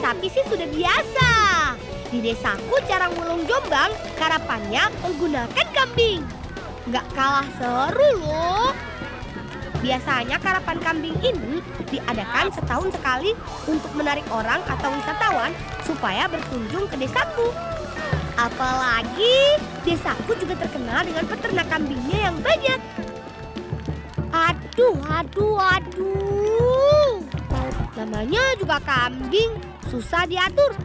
sapi sih sudah biasa. Di desaku cara ngulung jombang karapannya menggunakan kambing. Nggak kalah seru loh. Biasanya karapan kambing ini diadakan setahun sekali untuk menarik orang atau wisatawan supaya berkunjung ke desaku. Apalagi desaku juga terkenal dengan peternak kambingnya yang banyak. Aduh. Namanya juga kambing, susah diatur.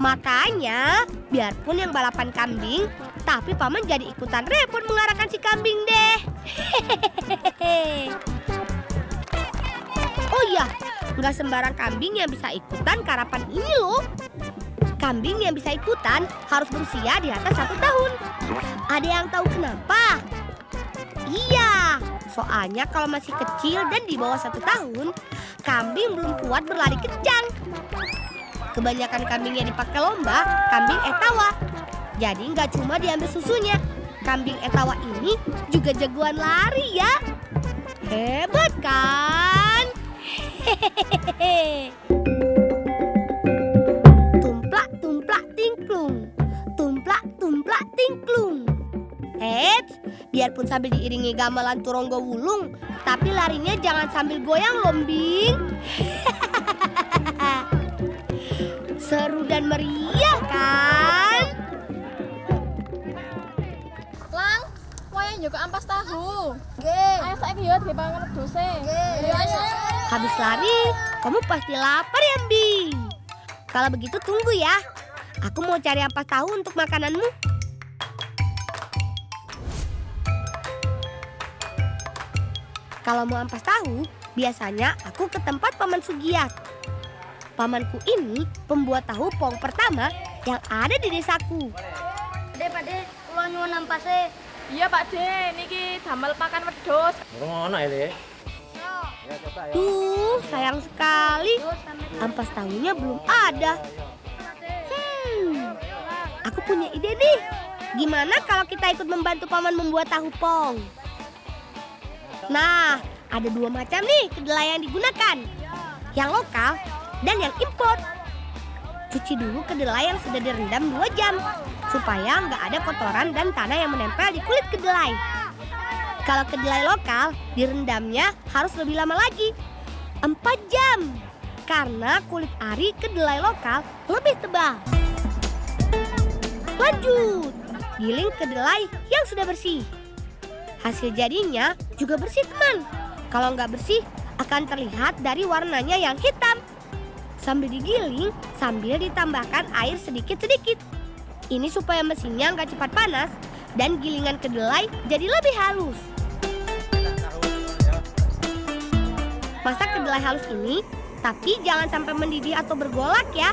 Makanya biarpun yang balapan kambing, tapi paman jadi ikutan repot mengarahkan si kambing deh. Oh iya, nggak sembarang kambing yang bisa ikutan karapan ini loh. Kambing yang bisa ikutan harus berusia di atas 1 tahun. Ada yang tahu kenapa? Iya, soalnya kalau masih kecil dan di bawah 1 tahun, kambing belum kuat berlari kencang. Kebanyakan kambing yang dipakai lomba, kambing etawa. Jadi nggak cuma diambil susunya, kambing etawa ini juga jagoan lari ya. Hebat kan? Hehehe. Tumplak tingklung. Tumplak tingklung. Eits, biarpun sambil diiringi gamelan Turonggo Wulung, tapi larinya jangan sambil goyang lombing. Seru dan meriah kan? Lang, wayang juga ampas tahu. Ayo saiki yo dipangan wedhuse. Ayo. Habis lari, kamu pasti lapar ya, Bing? Kalau begitu tunggu ya. Aku mau cari ampas tahu untuk makananmu. Kalau mau ampas tahu, biasanya aku ke tempat Paman Sugiat. Pamanku ini pembuat tahu pong pertama yang ada di desaku. Pakde, kula nyuwun ampase. Iya Pakde, niki damel pakan wedhus. Ngono ya, Le. Tuh, sayang sekali. Ampas tahunya belum ada. Aku punya ide nih. Gimana kalau kita ikut membantu Paman membuat tahu pong? Nah, ada 2 macam nih kedelai yang digunakan. Yang lokal dan yang impor. Cuci dulu kedelai yang sudah direndam 2 jam supaya nggak ada kotoran dan tanah yang menempel di kulit kedelai. Kalau kedelai lokal, direndamnya harus lebih lama lagi, 4 jam. Karena kulit ari kedelai lokal lebih tebal. Lanjut, giling kedelai yang sudah bersih. Hasil jadinya juga bersih teman. Kalau nggak bersih, akan terlihat dari warnanya yang hitam. Sambil digiling, sambil ditambahkan air sedikit-sedikit. Ini supaya mesinnya nggak cepat panas dan gilingan kedelai jadi lebih halus. Masak kedelai halus ini, tapi jangan sampai mendidih atau bergolak ya.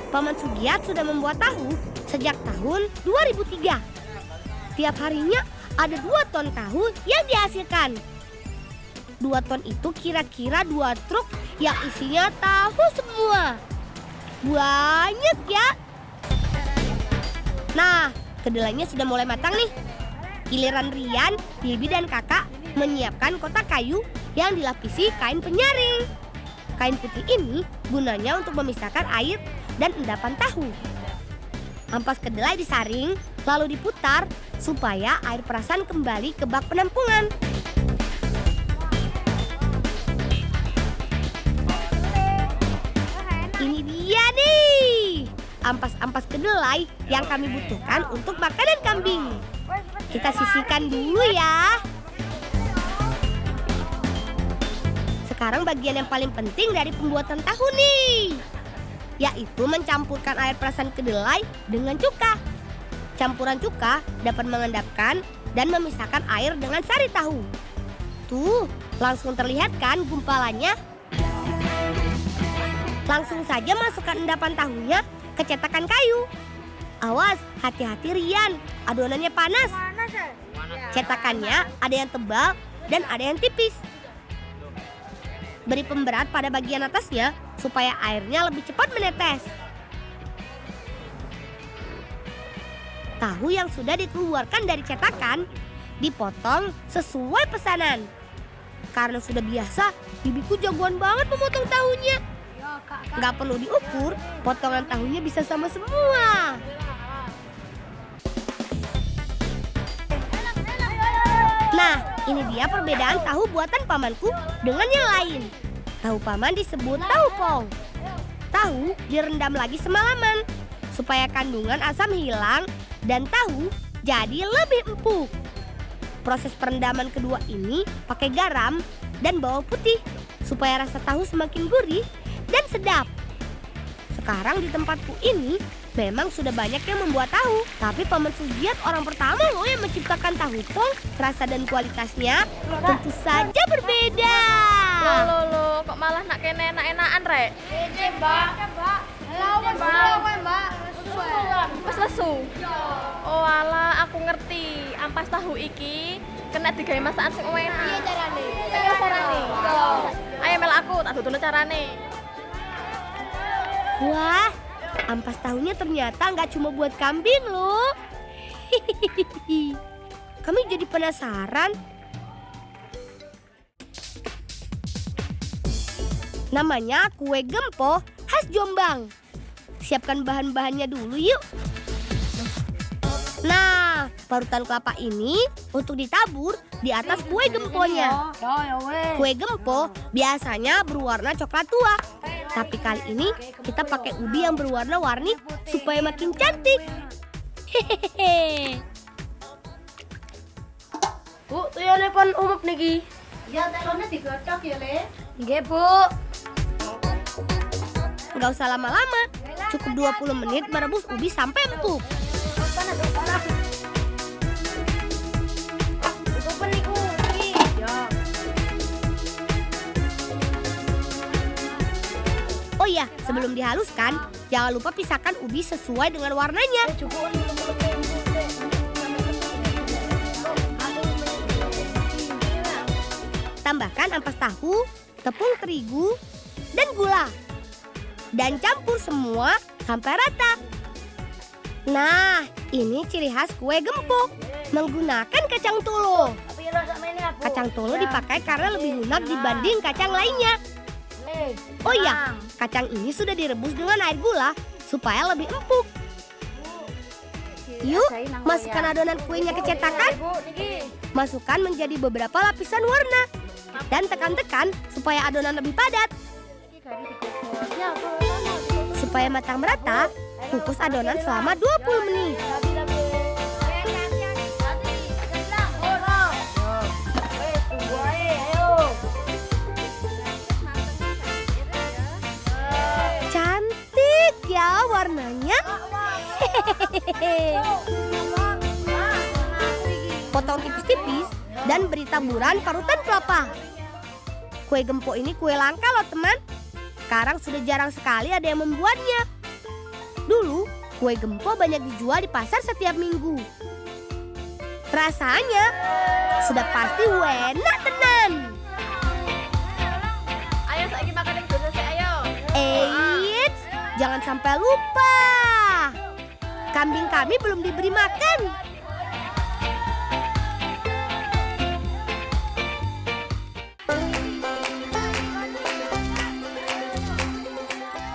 Paman Sugiat sudah membuat tahu sejak tahun 2003. Tiap harinya ada 2 ton tahu yang dihasilkan. 2 ton itu kira-kira 2 truk yang isinya tahu semua. Banyak ya. Nah, kedelainya sudah mulai matang nih. Giliran Rian, Bibi dan kakak menyiapkan kotak kayu yang dilapisi kain penyaring. Kain putih ini gunanya untuk memisahkan air dan endapan tahu. Ampas kedelai disaring, lalu diputar supaya air perasan kembali ke bak penampungan. Ini dia nih, ampas-ampas kedelai yang kami butuhkan untuk makanan kambing. Kita sisihkan dulu ya. Sekarang bagian yang paling penting dari pembuatan tahu nih, yaitu mencampurkan air perasan kedelai dengan cuka. Campuran cuka dapat mengendapkan dan memisahkan air dengan sari tahu. Tuh, langsung terlihat kan gumpalannya? Langsung saja masukkan endapan tahunya ke cetakan kayu. Awas, hati-hati Rian, adonannya panas. Cetakannya ada yang tebal dan ada yang tipis. Beri pemberat pada bagian atasnya supaya airnya lebih cepat menetes. Tahu yang sudah dikeluarkan dari cetakan dipotong sesuai pesanan. Karena sudah biasa, bibiku jagoan banget memotong tahunya. nggak perlu diukur, potongan tahunya bisa sama semua. Nah, ini dia perbedaan tahu buatan pamanku dengan yang lain. Tahu paman disebut tahu pong. Tahu direndam lagi semalaman supaya kandungan asam hilang dan tahu jadi lebih empuk. Proses perendaman kedua ini pakai garam dan bawang putih supaya rasa tahu semakin gurih dan sedap. Sekarang di tempatku ini memang sudah banyak yang membuat tahu, tapi Paman Sugiat orang pertama loh yang menciptakan tahu pong. Rasa dan kualitasnya tentu saja berbeda. Loh, kok malah nak kene enak-enakan rek? Mbak. Mbak. Wes lesu. Oh alah, aku ngerti. Ampas tahu iki kena digawe masakan sing enak. Piye carane? Piye carane? Ayo mel aku tak dudono carane. Wah, ampas tahunya ternyata nggak cuma buat kambing loh. Kami jadi penasaran. Namanya kue gempo khas Jombang. Siapkan bahan-bahannya dulu yuk. Nah, parutan kelapa ini untuk ditabur di atas kue gemponya. Kue gempo biasanya berwarna coklat tua. Tapi kali ini kita pakai ubi yang berwarna-warni supaya makin cantik. Hehehe. Bu, tuyane pon umup niki. Ya, telone digodhog ya, Le. Nggih, Bu. Nggak usah lama-lama, cukup 20 menit merebus ubi sampai empuk. Oh iya, sebelum dihaluskan, jangan lupa pisahkan ubi sesuai dengan warnanya. Tambahkan ampas tahu, tepung terigu, dan gula. Dan campur semua sampai rata. Nah, ini ciri khas kue gempok menggunakan kacang tolo. Kacang tolo dipakai karena lebih lunak dibanding kacang lainnya. Oh iya, kacang ini sudah direbus dengan air gula supaya lebih empuk. Yuk, masukkan adonan kuenya ke cetakan. Masukkan menjadi beberapa lapisan warna. Dan tekan-tekan supaya adonan lebih padat. Supaya matang merata, kukus adonan selama 20 menit. Cantik ya warnanya. Potong tipis-tipis dan beri taburan parutan kelapa. Kue gempo ini kue langka loh teman. Sekarang sudah jarang sekali ada yang membuatnya. Dulu, kue gempo banyak dijual di pasar setiap minggu. Rasanya sudah pasti enak tenan. Ayo saiki makan yang dosa ayo. Eits, jangan sampai lupa. Kambing kami belum diberi makan.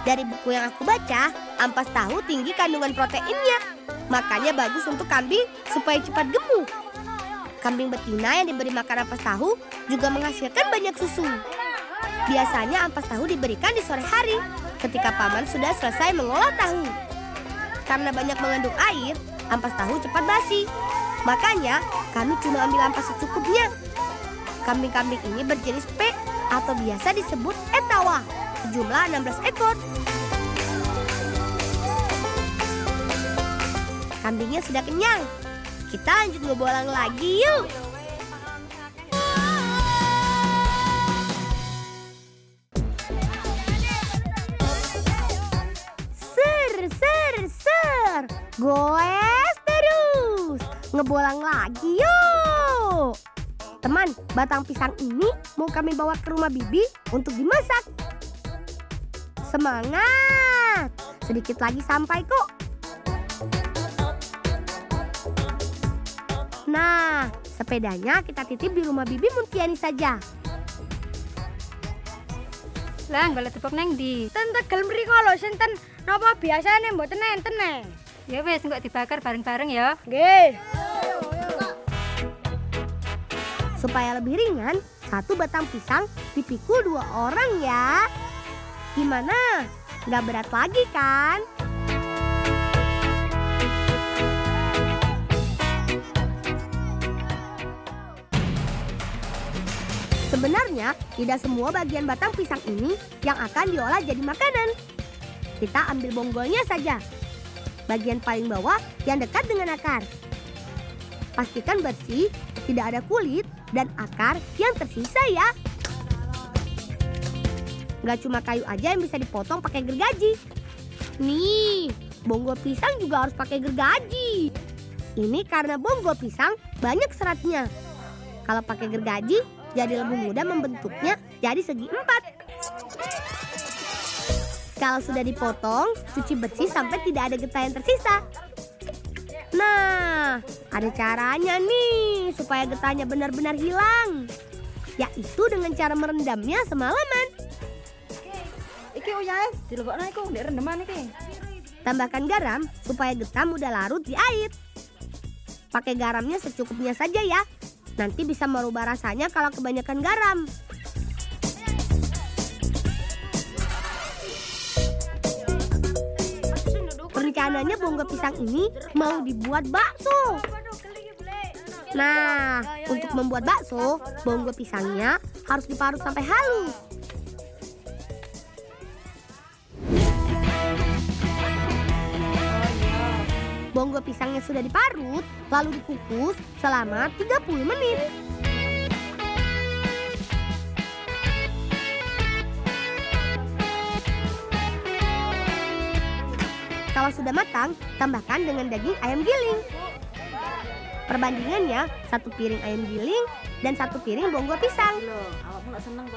Dari buku yang aku baca, ampas tahu tinggi kandungan proteinnya. Makanya bagus untuk kambing supaya cepat gemuk. Kambing betina yang diberi makan ampas tahu juga menghasilkan banyak susu. Biasanya ampas tahu diberikan di sore hari ketika paman sudah selesai mengolah tahu. Karena banyak mengandung air, ampas tahu cepat basi. Makanya kami cuma ambil ampas secukupnya. Kambing-kambing ini berjenis P atau biasa disebut etawa. Jumlah 16 ekor. Kambingnya sudah kenyang. Kita lanjut ngebolang lagi yuk. Ser. Goes terus. Ngebolang lagi yuk. Teman, batang pisang ini mau kami bawa ke rumah Bibi untuk dimasak. Semangat! Sedikit lagi sampai kok. Nah, sepedanya kita titip di rumah Bibi Muntiani saja. Lah, golek tepuk neng ndi? Ten Tegal mriko lho, sinten napa biasane mboten enten e. Ya wis, engko dibakar bareng-bareng ya. Nggih. Supaya lebih ringan, satu batang pisang dipikul 2 orang ya. Gimana? Nggak berat lagi kan? Sebenarnya, tidak semua bagian batang pisang ini yang akan diolah jadi makanan. Kita ambil bonggolnya saja. Bagian paling bawah yang dekat dengan akar. Pastikan bersih, tidak ada kulit dan akar yang tersisa ya. Nggak cuma kayu aja yang bisa dipotong pakai gergaji. Nih, bonggol pisang juga harus pakai gergaji. Ini karena bonggol pisang banyak seratnya. Kalau pakai gergaji, jadi lebih mudah membentuknya jadi segi 4. Kalau sudah dipotong, cuci bersih sampai tidak ada getah yang tersisa. Nah, ada caranya nih supaya getahnya benar-benar hilang. Yaitu dengan cara merendamnya semalaman. Iki uyahe dilebokno iku ndek rendeman iki. Tambahkan garam supaya getah mudah larut di air. Pakai garamnya secukupnya saja ya. Nanti bisa merubah rasanya kalau kebanyakan garam. Rencananya bonggol pisang ini mau dibuat bakso. Nah, untuk membuat bakso, bonggol pisangnya harus diparut sampai halus. Bonggol pisangnya sudah diparut, lalu dikukus selama 30 menit. Kalau sudah matang, tambahkan dengan daging ayam giling. Perbandingannya 1 piring ayam giling dan 1 piring bonggol pisang.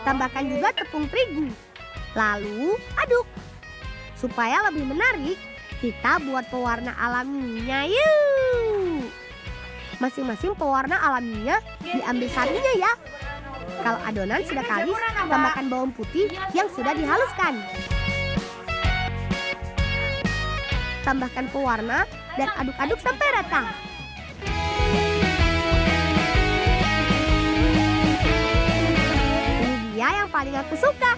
Tambahkan juga tepung terigu. Lalu aduk. Supaya lebih menarik, kita buat pewarna alaminya yuk. Masing-masing pewarna alaminya diambil sarinya ya. Kalau adonan sudah kalis, tambahkan bawang putih yang sudah dihaluskan. Tambahkan pewarna dan aduk-aduk sampai rata. Ini dia yang paling aku suka.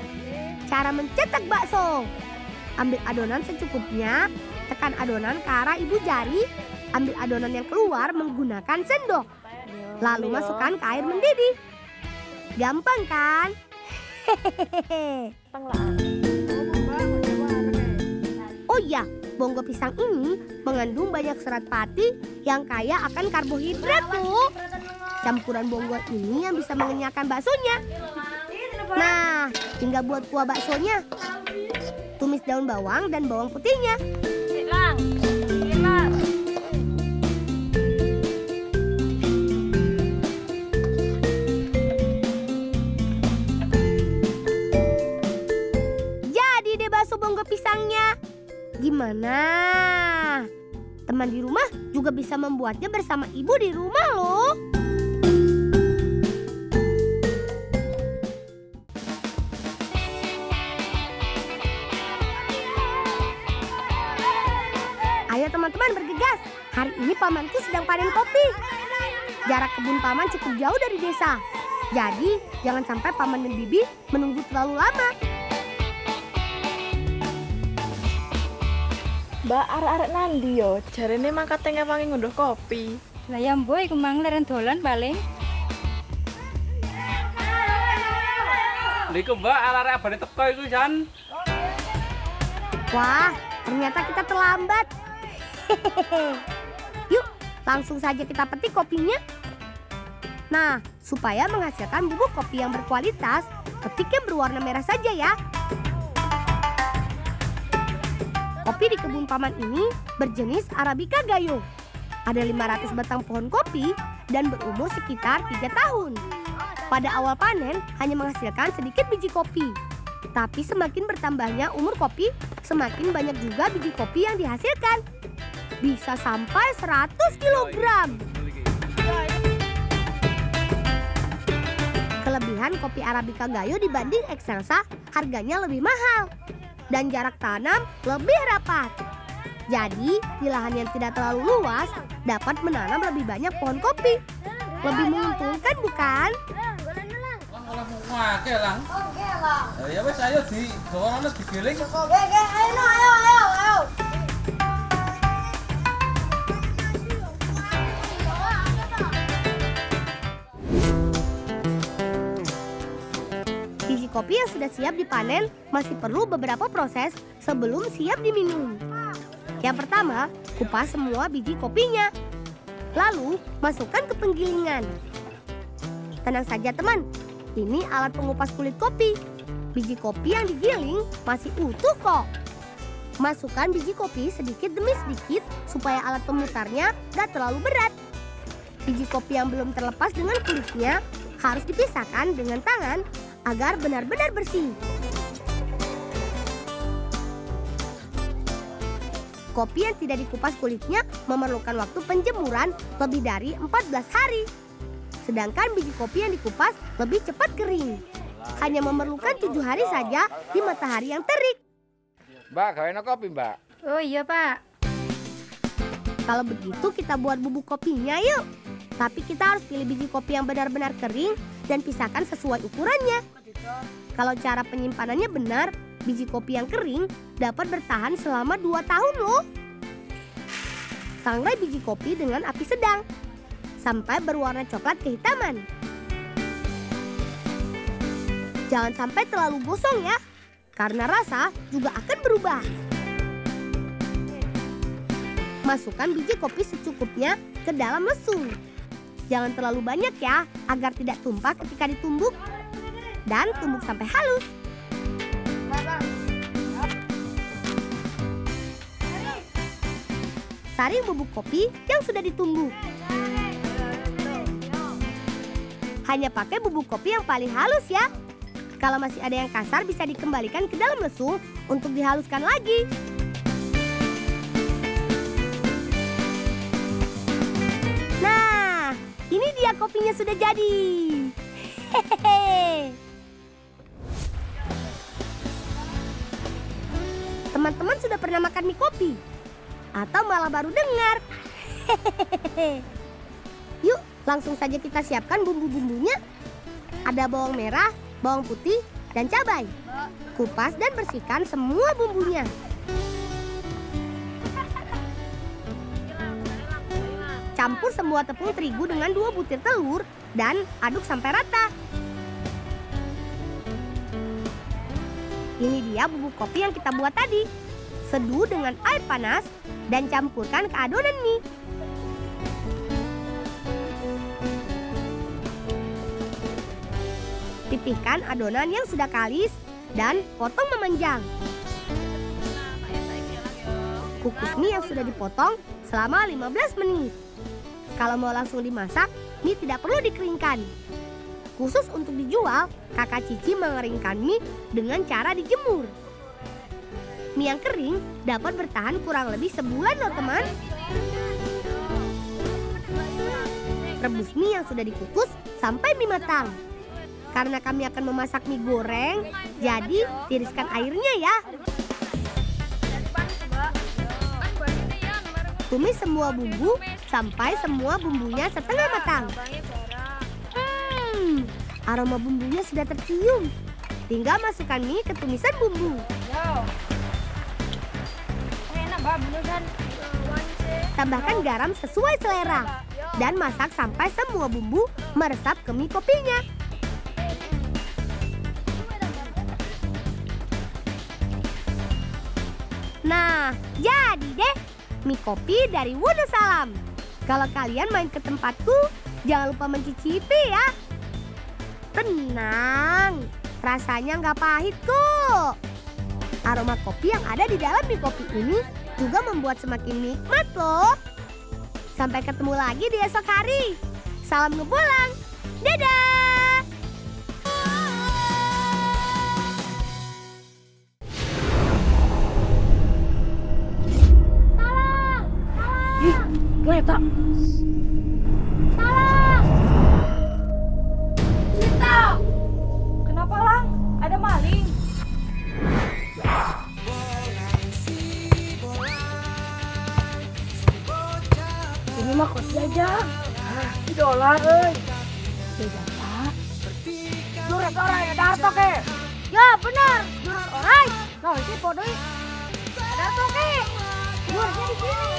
Cara mencetak bakso. Ambil adonan secukupnya, tekan adonan ke arah ibu jari, ambil adonan yang keluar menggunakan sendok. Lalu masukkan ke air mendidih. Gampang kan? Hehehe. Oh iya, bonggol pisang ini mengandung banyak serat pati yang kaya akan karbohidrat tuh. Campuran bonggol ini yang bisa mengenyangkan baksonya. Nah, tinggal buat kuah baksonya. Tumis daun bawang dan bawang putihnya. Jadi deh bakso bonggol pisangnya. Gimana? Teman di rumah juga bisa membuatnya bersama ibu di rumah loh. Ayo teman-teman bergegas. Hari ini pamanku sedang panen kopi. Jarak kebun paman cukup jauh dari desa. Jadi jangan sampai paman dan bibi menunggu terlalu lama. Mbak, arek-arek nandi yo? Jarene mangkate ngewangi ngunduh kopi. Lah ya mbok iku mang leren dolan paling. Niku Mbak, arek-arek abane teko iku jan. Wah, ternyata kita terlambat. Yuk, langsung saja kita petik kopinya. Nah, supaya menghasilkan bubuk kopi yang berkualitas, petik yang berwarna merah saja ya. Kopi di kebun paman ini berjenis Arabica Gayo. Ada 500 batang pohon kopi dan berumur sekitar 3 tahun. Pada awal panen hanya menghasilkan sedikit biji kopi. Tapi semakin bertambahnya umur kopi, semakin banyak juga biji kopi yang dihasilkan. Bisa sampai 100 kg. Kelebihan kopi Arabica Gayo dibanding Excelsa, harganya lebih mahal dan jarak tanam lebih rapat. Jadi, di lahan yang tidak terlalu luas, dapat menanam lebih banyak pohon kopi. Lebih menguntungkan bukan? Olah ngake lang. Ya wis ayo di gawane digiling. Ayo. Biji kopi yang sudah siap dipanen masih perlu beberapa proses sebelum siap diminum. Yang pertama, kupas semua biji kopinya. Lalu, masukkan ke penggilingan. Tenang saja teman, ini alat pengupas kulit kopi. Biji kopi yang digiling masih utuh kok. Masukkan biji kopi sedikit demi sedikit supaya alat pemutarnya gak terlalu berat. Biji kopi yang belum terlepas dengan kulitnya harus dipisahkan dengan tangan agar benar-benar bersih. Kopi yang tidak dikupas kulitnya memerlukan waktu penjemuran lebih dari 14 hari. Sedangkan biji kopi yang dikupas lebih cepat kering. Hanya memerlukan 7 hari saja di matahari yang terik. Mbak, gawe kopi, Mbak. Oh iya Pak. Kalau begitu kita buat bubuk kopinya yuk. Tapi kita harus pilih biji kopi yang benar-benar kering dan pisahkan sesuai ukurannya. Kalau cara penyimpanannya benar, biji kopi yang kering dapat bertahan selama 2 tahun loh. Sangrai biji kopi dengan api sedang sampai berwarna coklat kehitaman. Jangan sampai terlalu gosong ya, karena rasa juga akan berubah. Masukkan biji kopi secukupnya ke dalam lesung. Jangan terlalu banyak ya, agar tidak tumpah ketika ditumbuk. Dan tumbuk sampai halus. Saring bubuk kopi yang sudah ditumbuk. Hanya pakai bubuk kopi yang paling halus ya. Kalau masih ada yang kasar bisa dikembalikan ke dalam lesung untuk dihaluskan lagi. Nah, ini dia kopinya sudah jadi. Hehehe. Teman-teman sudah pernah makan mie kopi? Atau malah baru dengar? Hehehe. Yuk, langsung saja kita siapkan bumbu-bumbunya. Ada bawang merah, bawang putih, dan cabai. Kupas dan bersihkan semua bumbunya. Campur semua tepung terigu dengan 2 butir telur dan aduk sampai rata. Ini dia bubuk kopi yang kita buat tadi. Seduh dengan air panas dan campurkan ke adonan mie. Pipihkan adonan yang sudah kalis dan potong memanjang. Kukus mie yang sudah dipotong selama 15 menit. Kalau mau langsung dimasak, mie tidak perlu dikeringkan. Khusus untuk dijual, kakak Cici mengeringkan mie dengan cara dijemur. Mie yang kering dapat bertahan kurang lebih sebulan loh teman. Rebus mie yang sudah dikukus sampai mie matang. Karena kami akan memasak mie goreng, jadi tiriskan airnya ya. Tumis semua bumbu sampai semua bumbunya setengah matang. Aroma bumbunya sudah tercium. Tinggal masukkan mie ke tumisan bumbu. Tambahkan garam sesuai selera. Dan masak sampai semua bumbu meresap ke mie kopinya. Nah, jadi deh mie kopi dari Wonosalam. Kalau kalian main ke tempatku, jangan lupa mencicipi ya. Tenang, rasanya nggak pahit kok. Aroma kopi yang ada di dalam mie kopi ini juga membuat semakin nikmat loh. Sampai ketemu lagi di esok hari. Salam ngebulang. Dadah! Gue tak. Salam! Cita! Ini mah kos jajan. Idola euy. Jajan tak. Jurus orang ya Darto ke. Ya benar, jurus orang. Nah, ini podoi. Darto ke. Jurusnya di sini.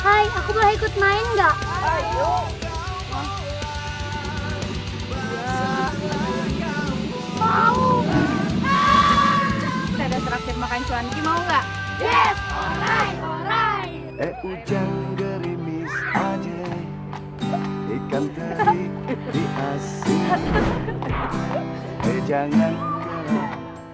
Hai, aku boleh ikut main nggak? Ayo. Mau. Saya ada traktir makan cuanki, mau nggak? Yes, alright. Ujang gerimis aja ikan teri di asin jangan kalah